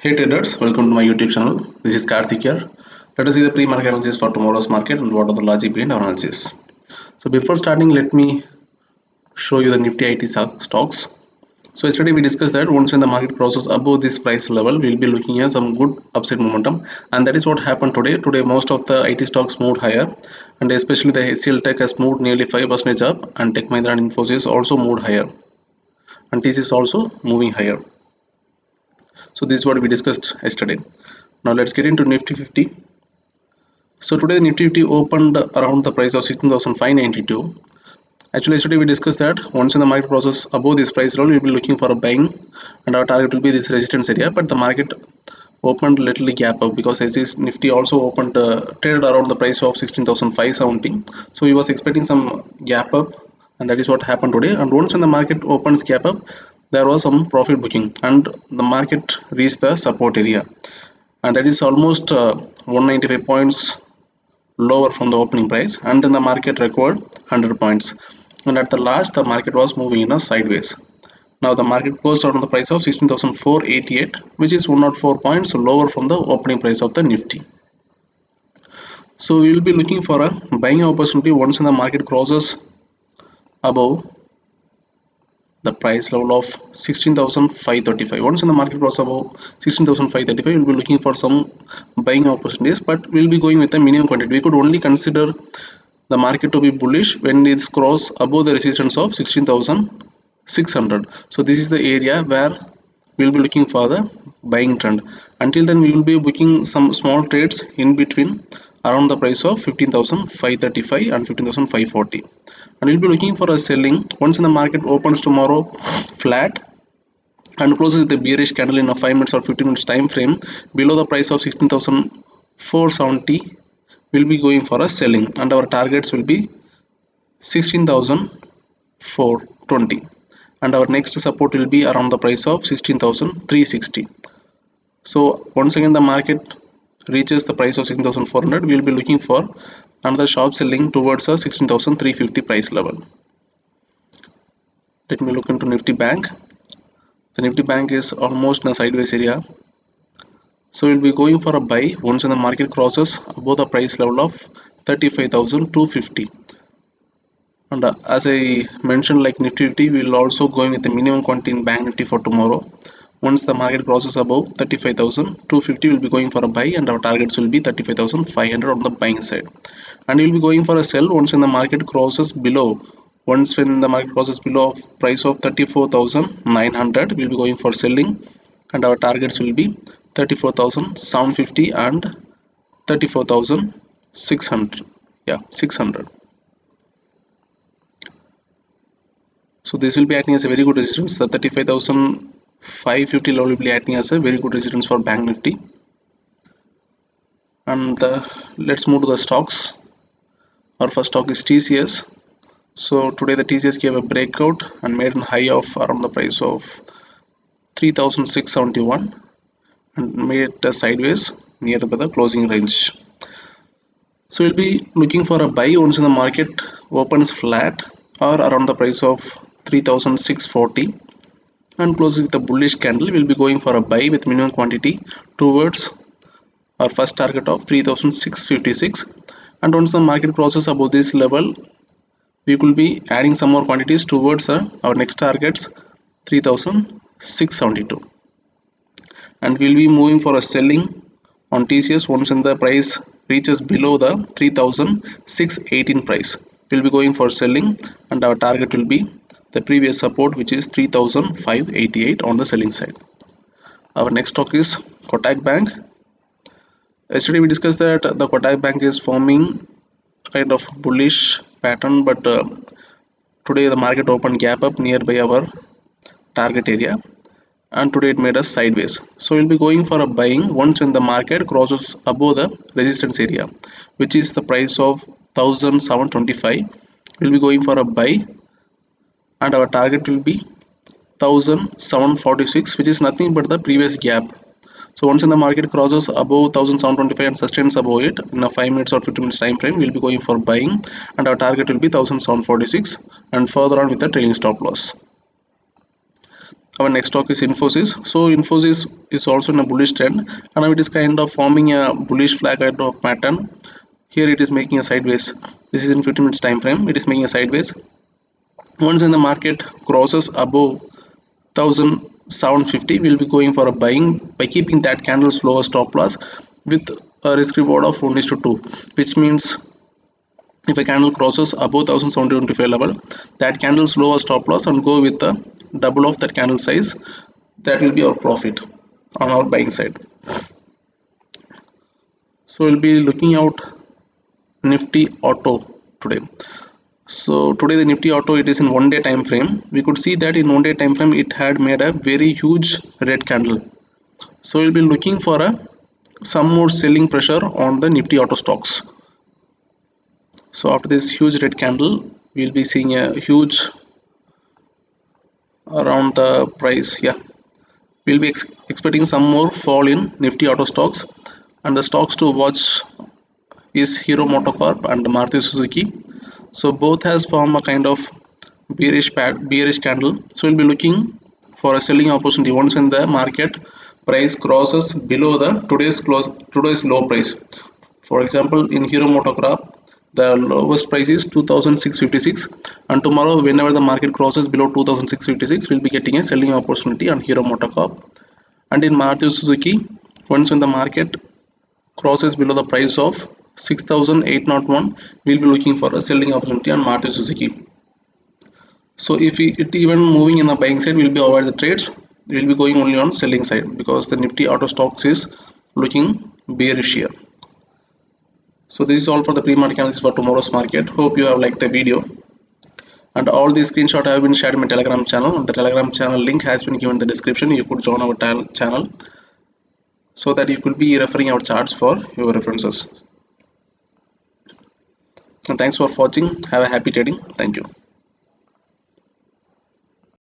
Hey traders, welcome to my YouTube channel. This is Karthik here. Let us see the pre-market analysis for tomorrow's market and what are the logic behind our analysis. So before starting, let me show you the Nifty IT stocks. So yesterday we discussed that once when the market crosses above this price level, we'll be looking at some good upside momentum, and that is what happened today. Today most of the IT stocks moved higher, and especially the HCL Tech has moved nearly 5% up, and Tech Mahindra and Infosys also moved higher, and TCS also moving higher. So this is what we discussed yesterday. Now let's get into Nifty 50. So today the Nifty 50 opened around the price of 16,592. Actually yesterday we discussed that once in the market crosses above this price level, we'll be looking for a buying, and our target will be this resistance area. But the market opened little gap up because as Nifty also opened traded around the price of 16,570. So we was expecting some gap up, and that is what happened today. And once when the market opens gap up, there was some profit booking, and the market reached the support area, and that is almost 195 points lower from the opening price, and then the market recovered 100 points, and at the last the market was moving in a sideways. Now the market closed on the price of 16,488, which is 104 points lower from the opening price of the Nifty. So we will be looking for a buying opportunity once in the market crosses above the price level of 16,535. Once in the market crosses above 16,535, we'll be looking for some buying opportunities, but we'll be going with a minimum quantity. We could only consider the market to be bullish when it's cross above the resistance of 16,600. So this is the area where we'll be looking for the buying trend. Until then we will be booking some small trades in between around the price of 15,535 and 15,540, and we'll be looking for a selling once in the market opens tomorrow flat and closes with a bearish candle in a 5 minutes or 15 minutes time frame below the price of 16,470. We'll be going for a selling, and our targets will be 16,420, and our next support will be around the price of 16,360. So once again the market reaches the price of 16,400, we will be looking for another sharp selling towards a 16,350 price level. Let me look into Nifty Bank. The Nifty Bank is almost in a sideways area, so we'll be going for a buy once the market crosses above the price level of 35,250. And as I mentioned, like Nifty 50, we will also going with the minimum quantity in Bank Nifty for tomorrow. Once the market crosses above 35,250, we'll be going for a buy, and our targets will be 35,500 on the buying side. And we'll be going for a sell once when the market crosses below. Once when the market crosses below price of 34,900, we'll be going for selling, and our targets will be 34,750 and 34,600. Yeah, 600. So this will be acting as a very good resistance. The 35,550 level will be acting as a very good resistance for Bank Nifty. And let's move to the stocks. Our first stock is TCS. So today the TCS gave a breakout and made a high of around the price of 3,671 and made a sideways near the closing range. So we'll be looking for a buy once in the market opens flat or around the price of 3,640 and closes with a bullish candle. We'll be going for a buy with minimum quantity towards our first target of 3,656, and once the market crosses above this level, we will be adding some more quantities towards our next targets 3,672, and we'll be moving for a selling on TCS once in the price reaches below the 3,618 price. We'll be going for selling, and our target will be the previous support, which is 3,588 on the selling side. Our next stock is Kotak Bank. Yesterday we discussed that the Kotak Bank is forming kind of bullish pattern, but today the market opened gap up nearby our target area, and today it made us sideways. So we'll be going for a buying once when the market crosses above the resistance area, which is the price of 1,725. We'll be going for a buy, and our target will be 1,746, which is nothing but the previous gap. So once in the market crosses above 1,725 and sustains above it in a 5 minutes or 15 minutes time frame, we'll be going for buying, and our target will be 1,746 and further on with the trailing stop loss. Our next stock is Infosys. So Infosys is also in a bullish trend, and now it is kind of forming a bullish flag kind of pattern. Here it is making a sideways. This is in 15 minutes time frame. It is making a sideways. Once when the market crosses above 1750, we'll be going for a buying by keeping that candle's lower stop loss with a risk reward of 1:2, which means if a candle crosses above 1725 level, that candle's lower stop loss and go with the double of that candle size, that will be our profit on our buying side. So we'll be looking out Nifty Auto today. So today the Nifty Auto, it is in 1 day time frame. We could see that in 1 day time frame it had made a very huge red candle. So we'll be looking for some more selling pressure on the Nifty Auto stocks. So after this huge red candle, we'll be seeing a huge around the price. Yeah, we'll be expecting some more fall in Nifty Auto stocks, and the stocks to watch is Hero MotoCorp and Maruti Suzuki. So both has formed a kind of bearish candle. So we'll be looking for a selling opportunity once when the market price crosses below the today's low price. For example, in Hero MotoCorp, the lowest price is 2656, and tomorrow whenever the market crosses below 2656, we'll be getting a selling opportunity on Hero MotoCorp. And in Maruti Suzuki, once when the market crosses below the price of 6801, we'll be looking for a selling opportunity on Maruti Suzuki. So if it even moving in the buying side, we'll be avoid the trades. We'll be going only on selling side because the Nifty Auto stocks is looking bearish here. So this is all for the pre-market analysis for tomorrow's market. Hope you have liked the video, and all these screenshots have been shared in my Telegram channel. The Telegram channel link has been given in the description. You could join our channel so that you could be referring our charts for your references. And thanks for watching. Have a happy trading. Thank you.